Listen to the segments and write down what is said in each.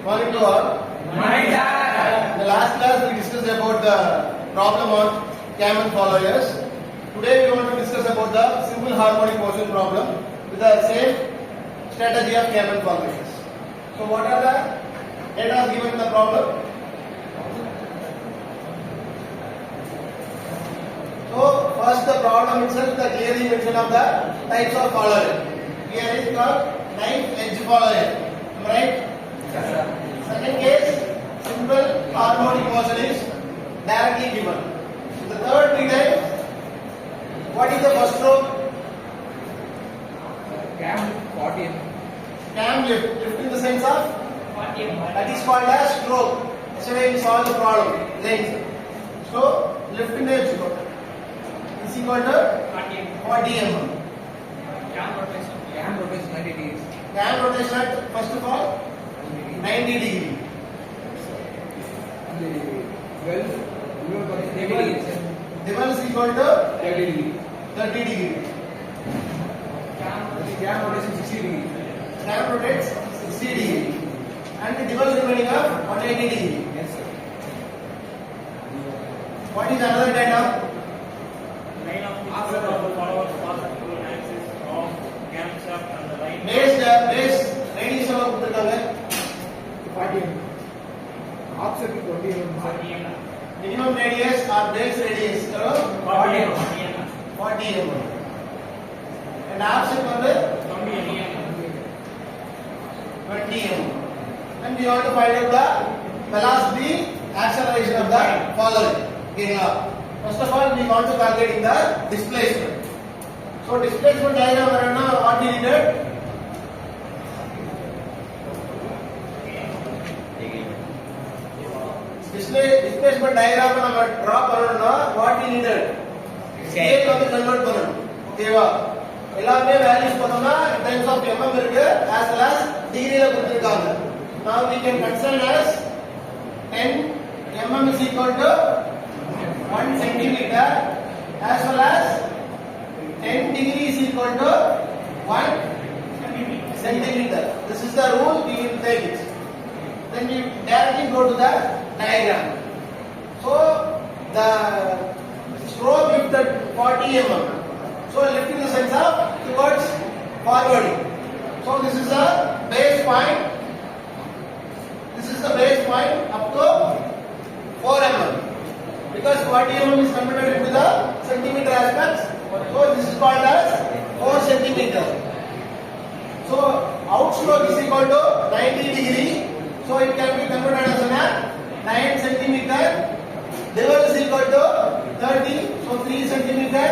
Morning to all. Morning, sir. In the last class we discussed about the problem on Kalman followers. Today we want to discuss about the simple harmonic motion problem with the same strategy of Kalman followers. So what are the data given in the problem? So first the problem itself, the clearly mention of the types of follower. Here is called knife edge follower. Am I right? Yes, sir. Second case, simple harmonic motion is directly given. The third type, what is the first stroke? Cam 40 Cam lift. Lift in the sense of? 40 That is called as stroke. Yesterday we solved the problem. Length. So, lift in the edge stroke is equal to 40 mm. Cam rotation 90 degrees. Cam rotation at first of all 90 degree. And the well 30 degrees. Dival is equal to 30 degrees. 30 degree. Cam rotation 60 degrees. Cam rotates 60 degree. And the dival remaining of 180 degree. Yes, sir. What is another data? Line of the followers pass through an axis of camshaft and the line. Base radius எவ்வளவு கொடுத்திருக்காங்க? 40 mm. Offset 20 mm. 40 mm. Minimum radius or base radius எவ்வளவு? 40 mm. 40 mm. And offset வந்து 20 mm. 20 mm. And we want to find out the velocity acceleration of the following. Okay, first of all we want to calculate the displacement. So displacement diagram varana what we needed? Displacement diagram நம்ம draw பண்ணனும்னா what we needed? scale வந்து convert பண்ணனும். ஓகேவா? எல்லாமே values பார்த்தோம்னா in terms of mm இருக்கு as well as degree ல கொடுத்திருக்காங்க. Now we can consider as 10 mm is equal to 1 centimeter as well as 10 degree is equal to 1 centimeter. This is the rule, we will take it. Then we directly go to the diagram. So the stroke lifted 40 mm. So lift in the sense of towards forwarding. So this is the base point. This is the base point up to 4 mm. Because 40 mm is converted into the centimeter aspects. So this is called as 4 centimeter. So outstroke is equal to 90 degree. So it can be converted as 9 centimeter. Dival is equal to 30. So 3 centimeter.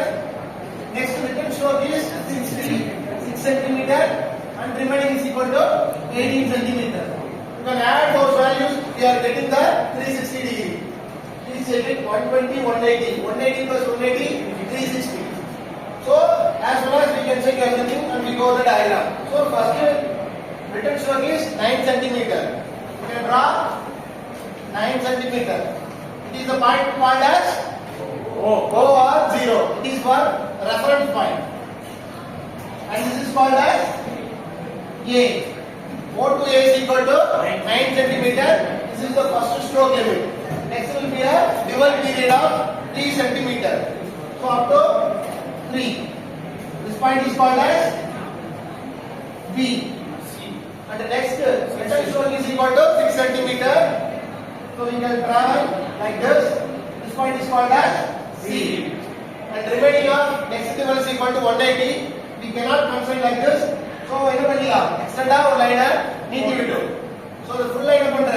Next return stroke is 6 centimeter. And remaining is equal to 18 centimeter. You can add those values. We are getting the 360 degree. Please check it. 120, 180. 180 plus 180, 360. So as well as we can check everything and we go the diagram. So first return stroke is 9 centimeter. You can draw 9 centimeter. It is the point called as O or 0. It is for reference point. And this is called as A. O to A is equal to 9 centimeter. This is the first stroke limit. Next will be a dual period of 3 centimeter. So up to 3. This point is called as B. And the next return stroke is equal to 6 centimeter. So we can travel like this. This point is called as C. And remaining of next level is equal to 180. We cannot consider like this. So என்ன பண்ணிடலாம் எக்ஸ்டெண்டா ஒரு லைனை நீட்டி விட்டோம். So the full line பண்ற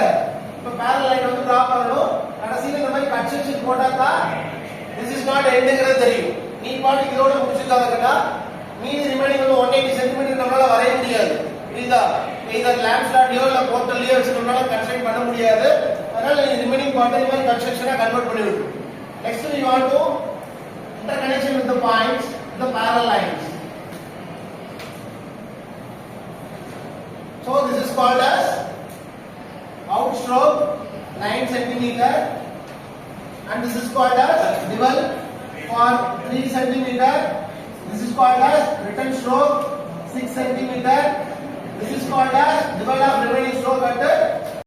இப்போ parallel line வந்து draw பண்ணனும். கடைசில இந்த மாதிரி கட் செக்ஷன் போட்டா தான் this is not endங்கிறது தெரியும். நீ பாட்டு இதோட முடிச்சிட்டாங்கன்னா மீதி ரிமைனிங் வந்து 180 சென்டிமீட்டர் நம்மளால வரைய முடியாது. புரியுதா? இதர் லேம்ப் ஸ்லாட்லயோ இல்ல போர்ட்டல்லயோ வச்சு நம்மளால கன்ஸ்ட்ரக்ட் பண்ண முடியாது. அதனால நீ ரிமைனிங் பார்ட் இந்த மாதிரி கன்ஸ்ட்ரக்ஷனா கன்வர்ட் பண்ணி விடு. Next we want to interconnection with the points, the parallel lines. So this is called as outstroke 9 centimeter and this is called as dival for 3 centimeter. This is called as return stroke 6 centimeter. This is called as dival of remaining stroke at